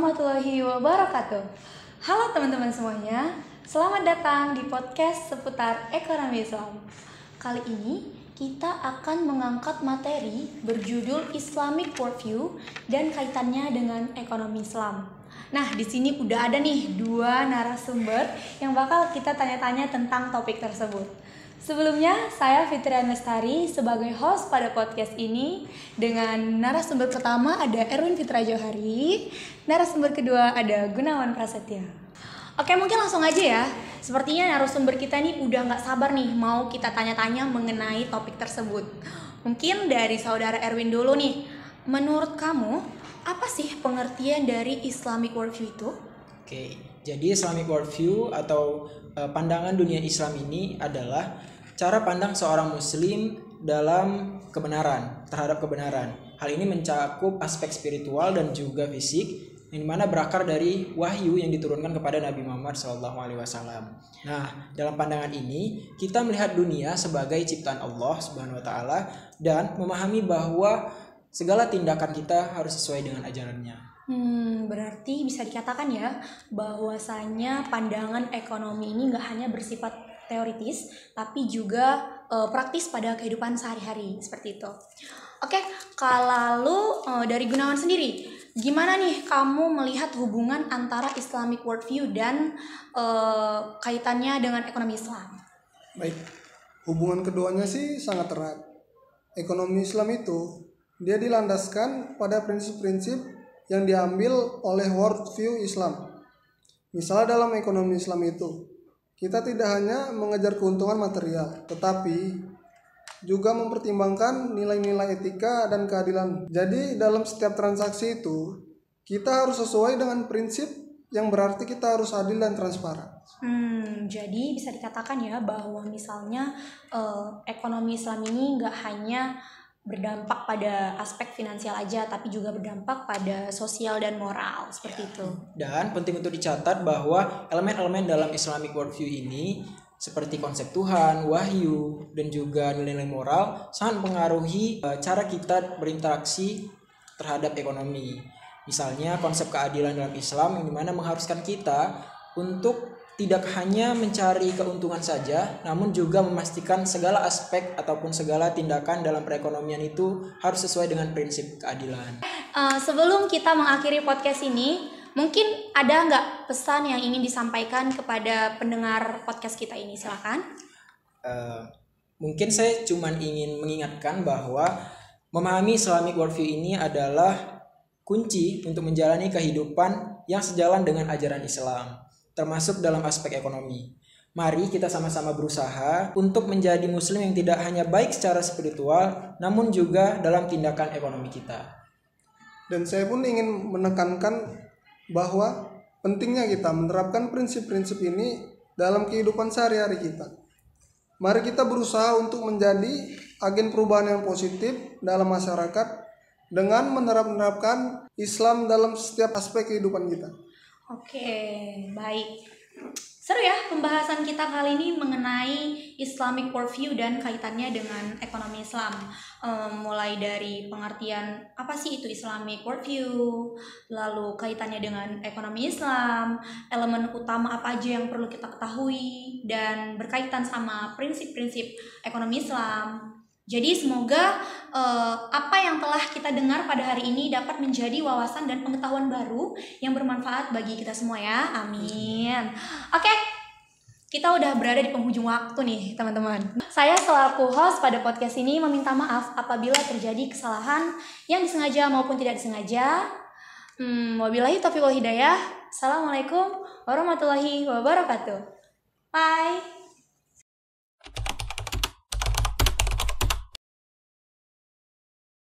warahmatullahi wabarakatuh. Halo teman-teman semuanya, selamat datang di podcast seputar ekonomi Islam. Kali ini kita akan mengangkat materi berjudul Islamic Worldview dan kaitannya dengan ekonomi Islam. Nah, di sini udah ada nih dua narasumber yang bakal kita tanya-tanya tentang topik tersebut. Sebelumnya, saya Fitrian Lestari sebagai host pada podcast ini. Dengan narasumber pertama ada Erwin Fitra Johari, narasumber kedua ada Gunawan Prasetya. Oke, mungkin langsung aja ya. Sepertinya narasumber kita nih udah gak sabar nih mau kita tanya-tanya mengenai topik tersebut. Mungkin dari saudara Erwin dulu nih. Menurut kamu, apa sih pengertian dari Islamic Worldview itu? Oke, jadi Islamic Worldview atau pandangan dunia Islam ini adalah cara pandang seorang muslim dalam kebenaran, terhadap kebenaran. Hal ini mencakup aspek spiritual dan juga fisik, yang dimana berakar dari wahyu yang diturunkan kepada Nabi Muhammad SAW. Nah, dalam pandangan ini kita melihat dunia sebagai ciptaan Allah Subhanahu Wa Taala dan memahami bahwa segala tindakan kita harus sesuai dengan ajarannya. Berarti bisa dikatakan ya bahwasanya pandangan ekonomi ini nggak hanya bersifat teoritis, tapi juga praktis pada kehidupan sehari-hari seperti itu. Oke, kalau dari Gunawan sendiri, gimana nih kamu melihat hubungan antara Islamic Worldview dan kaitannya dengan ekonomi Islam? Baik, hubungan keduanya sih sangat erat. Ekonomi Islam itu dia dilandaskan pada prinsip-prinsip yang diambil oleh worldview Islam. Misalnya dalam ekonomi Islam itu, kita tidak hanya mengejar keuntungan material, tetapi juga mempertimbangkan nilai-nilai etika dan keadilan. Jadi dalam setiap transaksi itu, kita harus sesuai dengan prinsip yang berarti kita harus adil dan transparan. Jadi bisa dikatakan ya bahwa misalnya ekonomi Islam ini nggak hanya berdampak pada aspek finansial aja, tapi juga berdampak pada sosial dan moral seperti itu. Dan penting untuk dicatat bahwa elemen-elemen dalam Islamic Worldview ini seperti konsep Tuhan, wahyu, dan juga nilai-nilai moral sangat mempengaruhi cara kita berinteraksi terhadap ekonomi. Misalnya konsep keadilan dalam Islam yang dimana mengharuskan kita untuk tidak hanya mencari keuntungan saja, namun juga memastikan segala aspek ataupun segala tindakan dalam perekonomian itu harus sesuai dengan prinsip keadilan. Sebelum kita mengakhiri podcast ini, mungkin ada nggak pesan yang ingin disampaikan kepada pendengar podcast kita ini? Silakan. Mungkin saya cuma ingin mengingatkan bahwa memahami Islamic Worldview ini adalah kunci untuk menjalani kehidupan yang sejalan dengan ajaran Islam, termasuk dalam aspek ekonomi. Mari kita sama-sama berusaha untuk menjadi muslim yang tidak hanya baik secara spiritual, namun juga dalam tindakan ekonomi kita. Dan saya pun ingin menekankan bahwa pentingnya kita menerapkan prinsip-prinsip ini dalam kehidupan sehari-hari kita. Mari kita berusaha untuk menjadi agen perubahan yang positif dalam masyarakat dengan menerapkan Islam dalam setiap aspek kehidupan kita. Oke, baik. Seru ya pembahasan kita kali ini mengenai Islamic Worldview dan kaitannya dengan ekonomi Islam. Mulai dari pengertian apa sih itu Islamic Worldview, lalu kaitannya dengan ekonomi Islam, elemen utama apa aja yang perlu kita ketahui, dan berkaitan sama prinsip-prinsip ekonomi Islam. Jadi semoga apa yang telah kita dengar pada hari ini dapat menjadi wawasan dan pengetahuan baru yang bermanfaat bagi kita semua ya. Amin. Oke, kita udah berada di penghujung waktu nih teman-teman. Saya selaku host pada podcast ini meminta maaf apabila terjadi kesalahan yang disengaja maupun tidak disengaja. Wabillahi taufiq wal hidayah. Assalamualaikum warahmatullahi wabarakatuh. Bye.